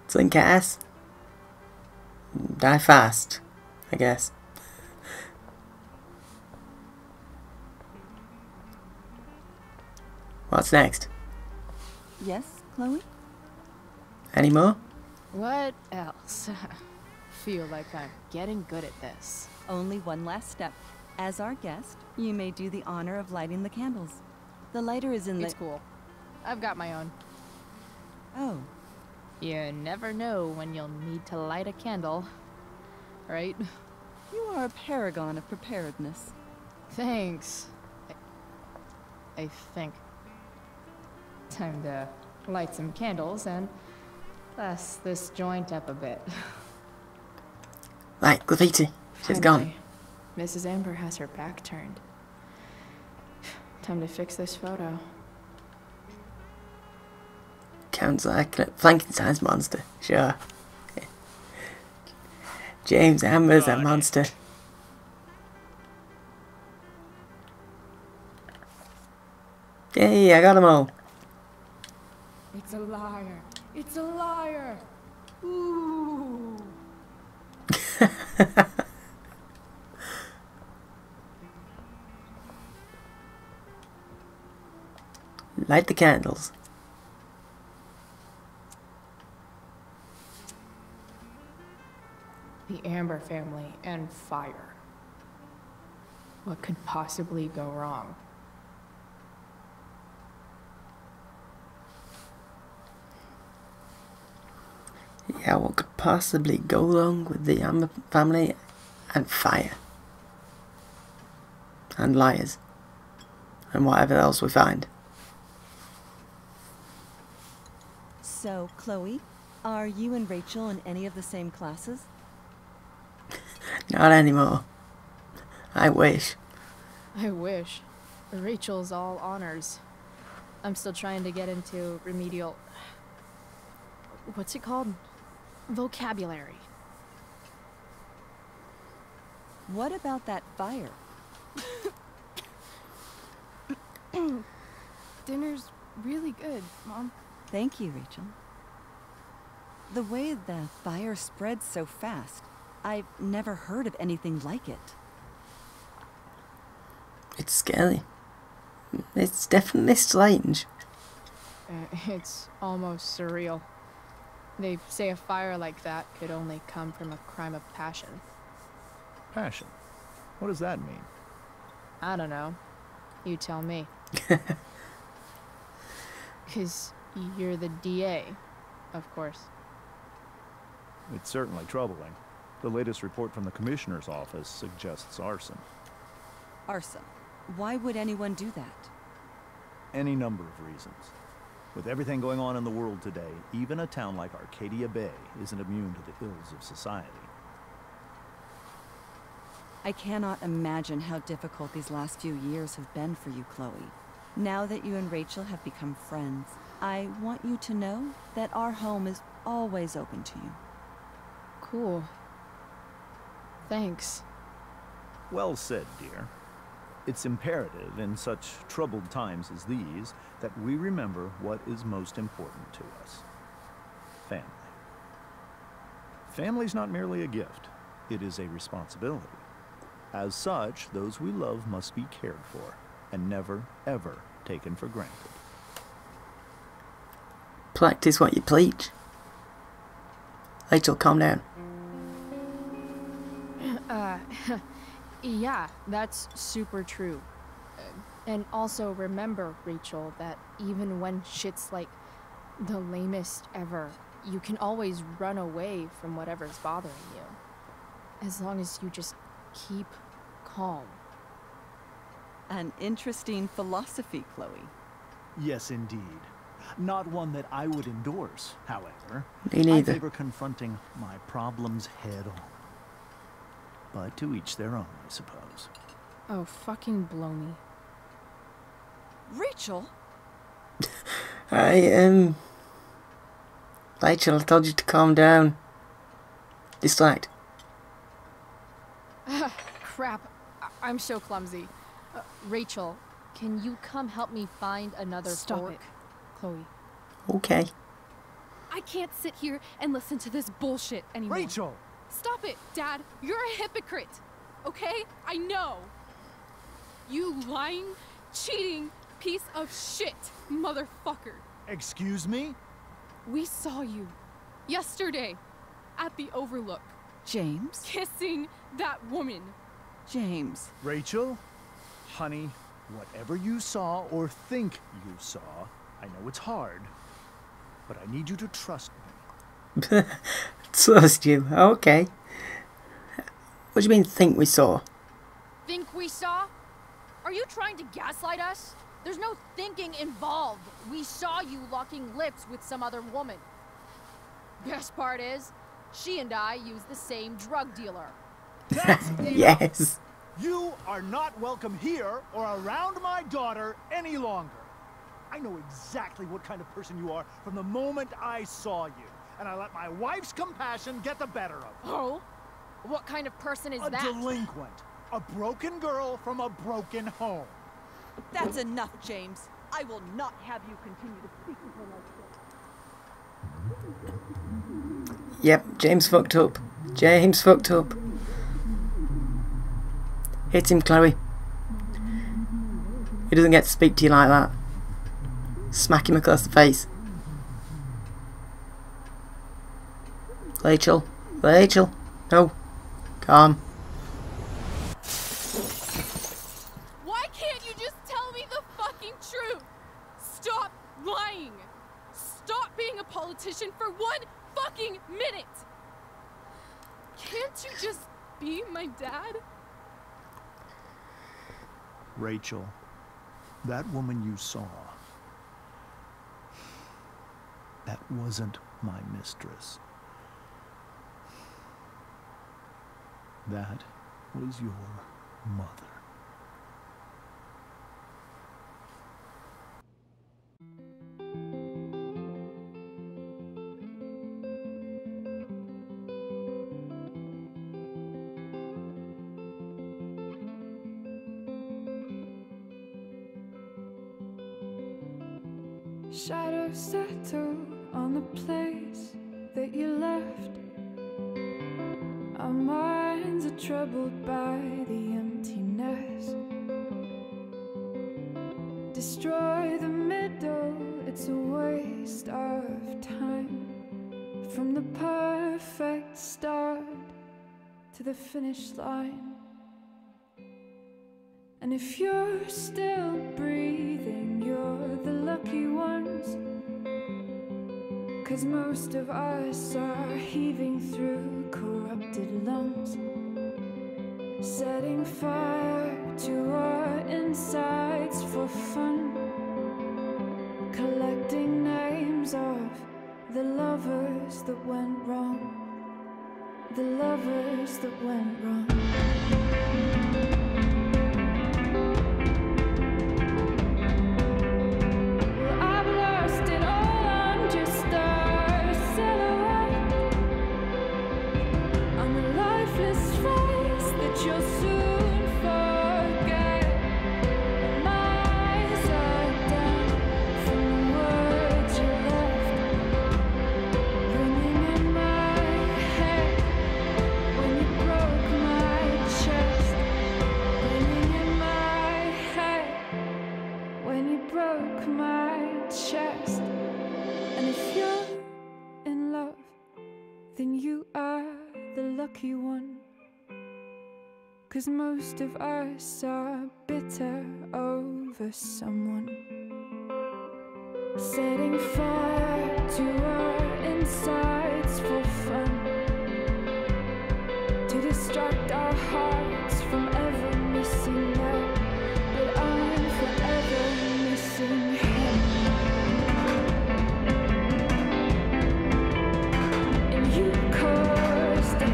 Drink ass. Die fast, I guess. What's next? Yes, Chloe? Any more? What else? Feel like I'm getting good at this. Only one last step. As our guest, you may do the honor of lighting the candles. The lighter is in the... It's cool. I've got my own. Oh. You never know when you'll need to light a candle, right? You are a paragon of preparedness. Thanks. I think. Time to light some candles and bless this joint up a bit. Right, graffiti. She's gone. Mrs. Amber has her back turned. Time to fix this photo. Sounds like a Frankenstein's monster. Sure. James Amber's a monster. Yay, I got them all. It's a liar. It's a liar. Ooh. Light the candles. The Amber family and fire. What could possibly go wrong? Yeah, what could possibly go wrong with the Amber family and fire? And liars. And whatever else we find. So, Chloe, are you and Rachel in any of the same classes? Not anymore. I wish. I wish. Rachel's all honors. I'm still trying to get into remedial... What's it called? Vocabulary. What about that fire? Dinner's really good, Mom. Thank you, Rachel. The way the fire spreads so fast, I've never heard of anything like it. It's scary. It's definitely strange. It's almost surreal. They say a fire like that could only come from a crime of passion. Passion? What does that mean? I don't know. You tell me. 'Cause you're the DA, of course. It's certainly troubling. The latest report from the Commissioner's office suggests arson. Arson. Why would anyone do that? Any number of reasons. With everything going on in the world today, even a town like Arcadia Bay isn't immune to the ills of society. I cannot imagine how difficult these last few years have been for you, Chloe. Now that you and Rachel have become friends, I want you to know that our home is always open to you. Cool. Thanks. Well said, dear. It's imperative in such troubled times as these that we remember what is most important to us. Family. Family's not merely a gift, it is a responsibility. As such, those we love must be cared for and never, ever taken for granted. Practice what you preach. Rachel, calm down. Yeah, that's super true. And also remember, Rachel, that even when shit's like the lamest ever, you can always run away from whatever's bothering you. As long as you just keep calm. An interesting philosophy, Chloe. Yes, indeed. Not one that I would endorse, however. Me neither. I favor confronting my problems head on. But to each their own, I suppose. Oh, fucking blow me. Rachel? Rachel, I told you to calm down. Distract. Crap. I'm so clumsy. Rachel, can you come help me find another Stop fork? it, Chloe. Okay. I can't sit here and listen to this bullshit anymore. Rachel! Stop it, Dad. You're a hypocrite. Okay? I know. You lying, cheating piece of shit, motherfucker. Excuse me? We saw you yesterday at the Overlook James? kissing that woman. James. Rachel? Honey, whatever you saw or think you saw, I know it's hard, but I need you to trust me. Trust you. Okay. What do you mean, think we saw? Think we saw? Are you trying to gaslight us? There's no thinking involved. We saw you locking lips with some other woman. Best part is, she and I use the same drug dealer. That's enough. Yes. You are not welcome here or around my daughter any longer. I know exactly what kind of person you are from the moment I saw you, and I let my wife's compassion get the better of me. Oh? What kind of person is A that? delinquent. A broken girl from a broken home. That's enough, James. I will not have you continue to speak to her like this. Yep, James fucked up. James fucked up. Hit him, Chloe. He doesn't get to speak to you like that. Smack him across the face. Rachel. Rachel. No. Calm. Why can't you just tell me the fucking truth? Stop lying. Stop being a politician for 1 fucking minute. Can't you just be my dad? Rachel, that woman you saw, that wasn't my mistress. That was your mother. Shadows settle on the place that you left. Our minds are troubled by the emptiness. Destroy the middle, it's a waste of time. From the perfect start to the finish line. And if you're still breathing, you're the lucky ones. 'Cause most of us are heaving through corrupted lungs, setting fire to our insides for fun, collecting names of the lovers that went wrong, the lovers that went wrong. You'll soon forget. My eyes are down from the words you left, ringing in my head when you broke my chest, ringing in my head when you broke my chest. And if you're in love, then you are the lucky one. 'Cause most of us are bitter over someone, setting fire to our insides for fun, to distract our hearts from ever missing out. But I'm forever missing him. And you caused it.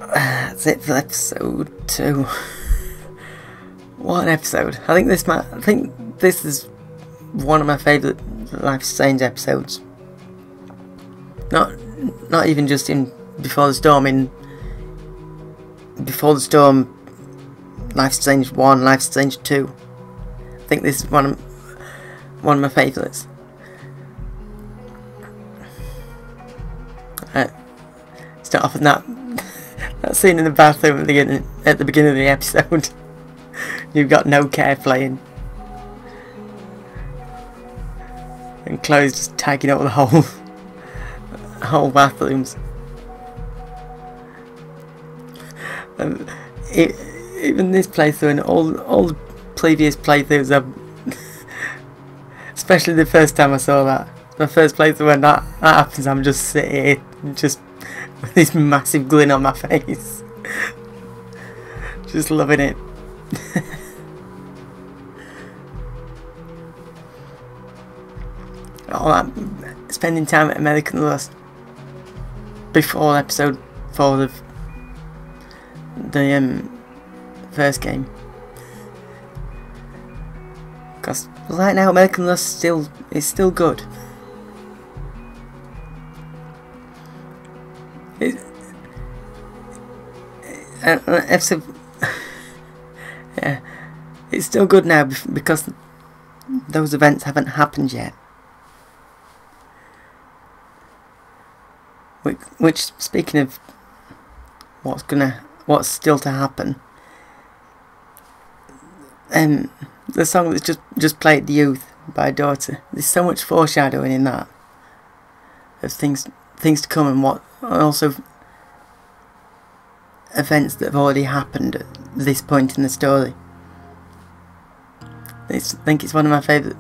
That's it for episode 2. What an episode! I think this is one of my favourite Life's Strange episodes. Not even just in Before the Storm. In Before the Storm, Life's Strange 1, Life's Strange 2. I think this is one of my favourites. Start off with that scene in the bathroom at the beginning of the episode. You've got No Care playing, and Chloe's just tagging up the whole bathrooms. Even this playthrough and all the previous playthroughs, especially the first time I saw that, my first playthrough when that happens, I'm just sitting here just with this massive grin on my face, just loving it. All that spending time at American Rust before episode 4 of the first game, because right now American Rust is still good. Episode, yeah, it's still good now because those events haven't happened yet. Which, speaking of what's still to happen, the song that's just played, "The Youth" by Daughter. There's so much foreshadowing in that of things to come, and also events that have already happened at this point in the story. I think it's one of my favourite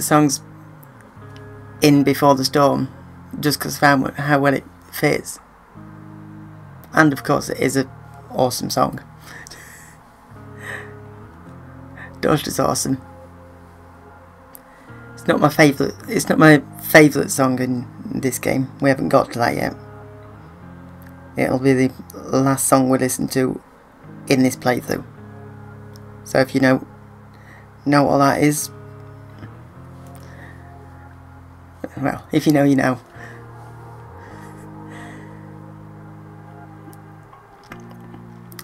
songs in Before the Storm, just because of how well it fits, and of course it is an awesome song. Daughter's awesome. It's not my favourite song in this game. We haven't got to that yet. It'll be the last song we listen to in this playthrough. So if you know what that is, well, if you know, you know.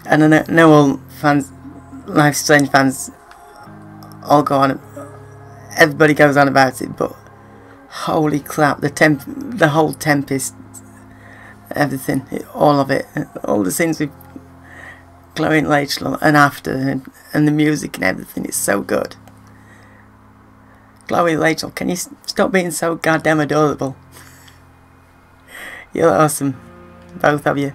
And I know all fans, Life's Strange fans, all go on. Everybody goes on about it, but holy crap! The whole Tempest. Everything, all of it, all the scenes with Chloe and Rachel and after, and the music and everything, it's so good. Chloe and Rachel, can you stop being so goddamn adorable? You're awesome, both of you.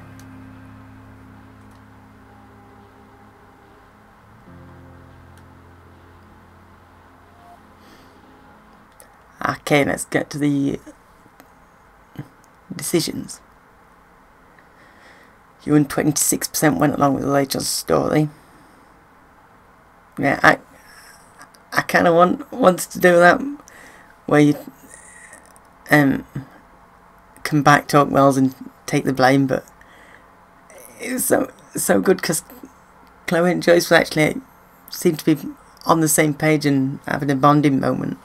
Okay, let's get to the decisions. You and 26% went along with Rachel's story. Yeah, I kind of want to do that, where you come back, talk Wells, and take the blame, but it's so good because Chloe and Joyce actually seem to be on the same page and having a bonding moment,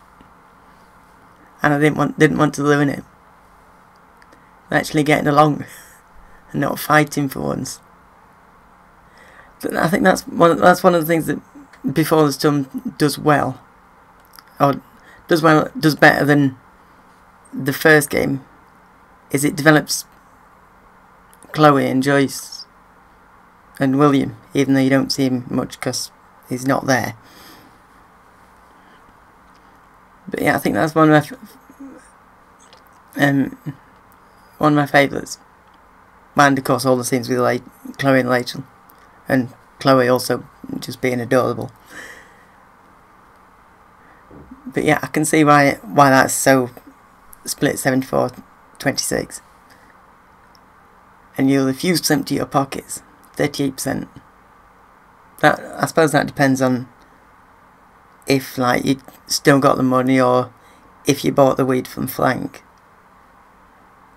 and I didn't want to ruin it. They're actually getting along and not fighting for once. But I think that's one of the things that Before the Storm does well, or does better than the first game, is it develops Chloe and Joyce and William, even though you don't see him much because he's not there. But yeah, I think that's one of my favourites. And of course all the scenes with Chloe and Rachel, and Chloe also just being adorable. But yeah, I can see why that's so split 74-26. And you'll refuse to empty your pockets, 38%. That, I suppose that depends on if like you still got the money or if you bought the weed from Flank.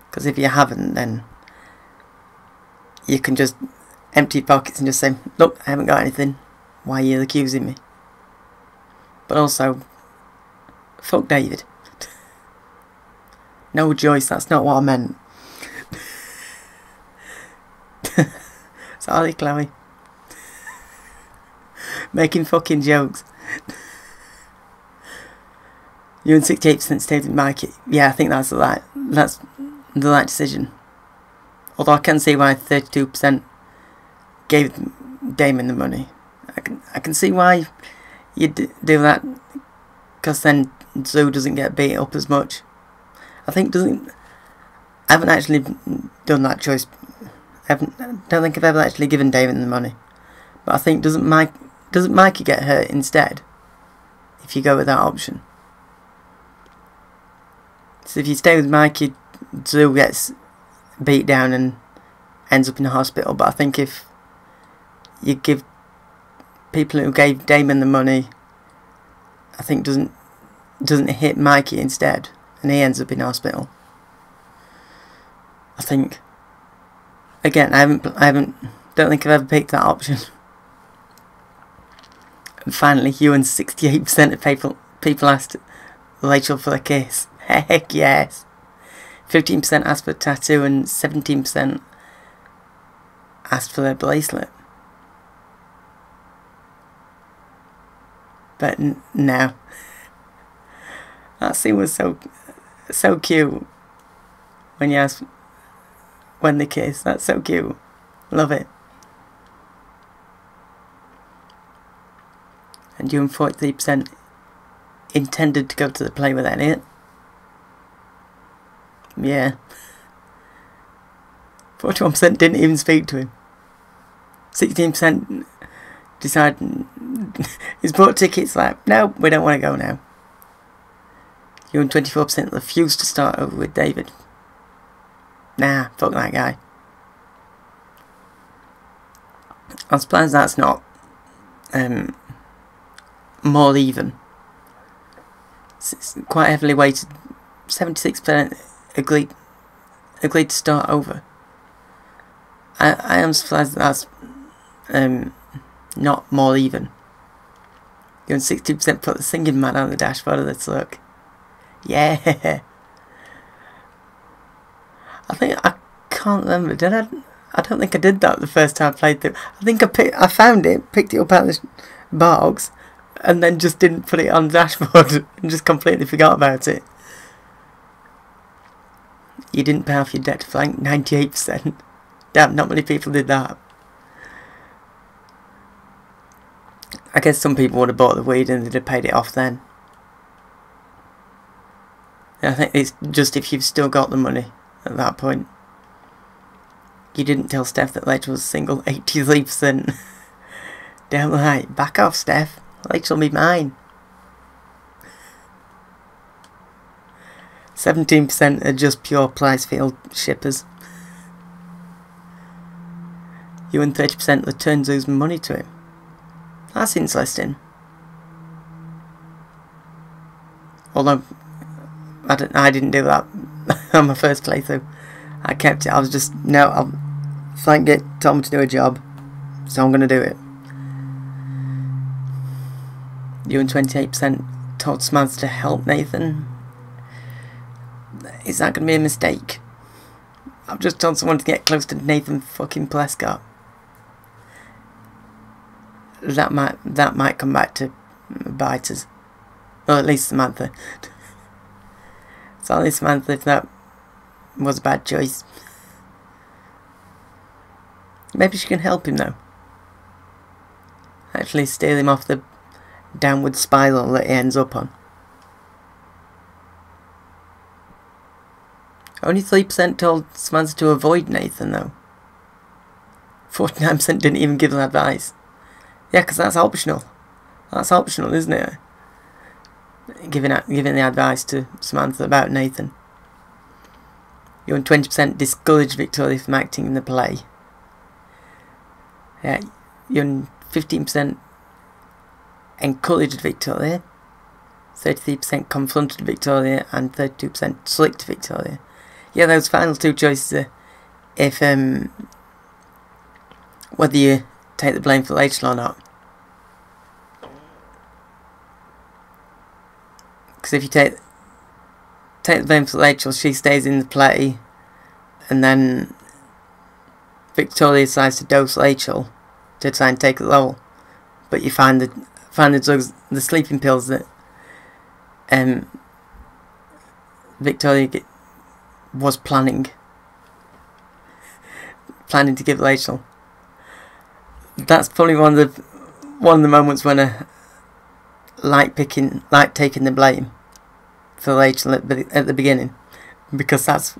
Because if you haven't, then you can just empty your pockets and just say, look, I haven't got anything, why are you accusing me? But also, fuck David. No, Joyce, that's not what I meant. Sorry, Chloe. Making fucking jokes. You and 68% stayed with Mikey. Yeah, I think that's the right decision. Although I can see why 32% gave Damon the money. I can see why you do that, because then Zoo doesn't get beat up as much. I haven't actually done that choice. I don't think I've ever actually given Damon the money. But I think doesn't Mikey get hurt instead if you go with that option? So if you stay with Mikey, Zoo gets beat down and ends up in the hospital. But I think if you give people who gave Damon the money, I think doesn't hit Mikey instead, and he ends up in hospital. I think. Again, I don't think I've ever picked that option. And finally, you and 68% of people asked Rachel for a kiss. Heck yes. 15% asked for a tattoo and 17% asked for their bracelet. But no. That scene was so cute when you asked when they kiss. That's so cute. Love it. And you and 43% intended to go to the play with Elliot. Yeah. 41% didn't even speak to him. 16% decided he's bought tickets like, no, we don't want to go now. You and 24% refused to start over with David. Nah, fuck that guy. I'm surprised that's not more even. It's quite heavily weighted. 76% agreed to start over. I am surprised that's not more even. You and 60% put the singing man on the dashboard of the truck. Yeah. I can't remember. Did I? I don't think I did that the first time I played through. I think I found it, picked it up out of the box, and then just didn't put it on the dashboard and just completely forgot about it. You didn't pay off your debt to Flank, 98%. Damn, not many people did that. I guess some people would have bought the weed and they'd have paid it off then. I think it's just if you've still got the money at that point. You didn't tell Steph that Rachel was single, 83%. Damn right, back off Steph, Rachel'll be mine. 17% are just pure Pricefield shippers. You and 30% return Zoo's money to him. That's interesting. Although I didn't do that on my first playthrough. I kept it. I was just, no, I'll try and get Tom to do a job, so I'm going to do it. You and 28% told Smads to help Nathan. Is that going to be a mistake? I've just told someone to get close to Nathan fucking Prescott. that might come back to bite us. Or at least Samantha. It's only Samantha if that was a bad choice. Maybe she can help him though. Actually steer him off the downward spiral that he ends up on. Only 3% told Samantha to avoid Nathan though. 49% didn't even give them advice. Yeah, because that's optional. That's optional, isn't it? Giving the advice to Samantha about Nathan. You and 20% discouraged Victoria from acting in the play. Yeah, you and 15% encouraged Victoria. 33% confronted Victoria, and 32% slicked Victoria. Yeah, those final two choices are if whether you take the blame for Rachel or not. Because if you take the blame for Rachel, she stays in the play, and then Victoria decides to dose Rachel to try and take the role. But you find the drugs, the sleeping pills that Victoria was planning to give Rachel. That's probably one of the moments when I like taking the blame for Rachel at the beginning, because that's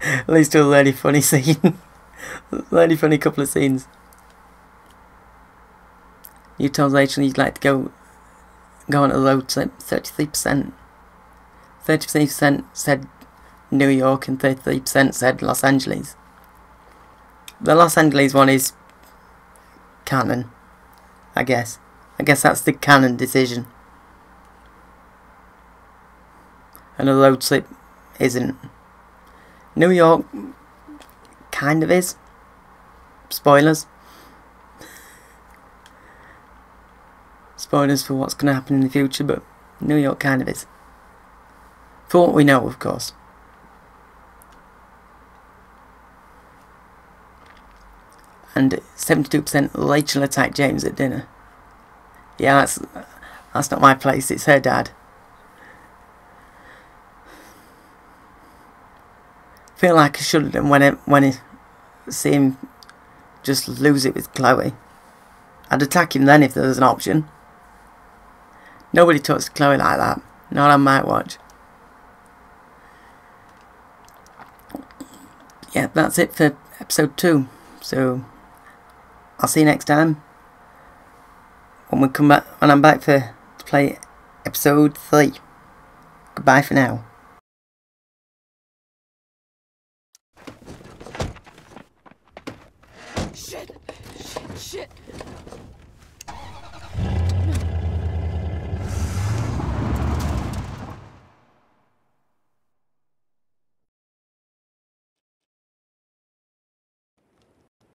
at least a really funny scene, really funny couple of scenes. You told Rachel you'd like to go on a road trip. 33% said New York and 33% said Los Angeles. The Los Angeles one is canon, I guess. I guess that's the canon decision. And a road trip isn't. New York kind of is. Spoilers. Spoilers for what's going to happen in the future, but New York kind of is. For what we know, of course. And 72% Rachel attacked James at dinner. Yeah, that's not my place, it's her dad. Feel like I should have done when I see him just lose it with Chloe. I'd attack him then if there was an option. Nobody touched Chloe like that. Not on my watch. Yeah, that's it for episode 2. So I'll see you next time when I'm back to play episode 3. Goodbye for now.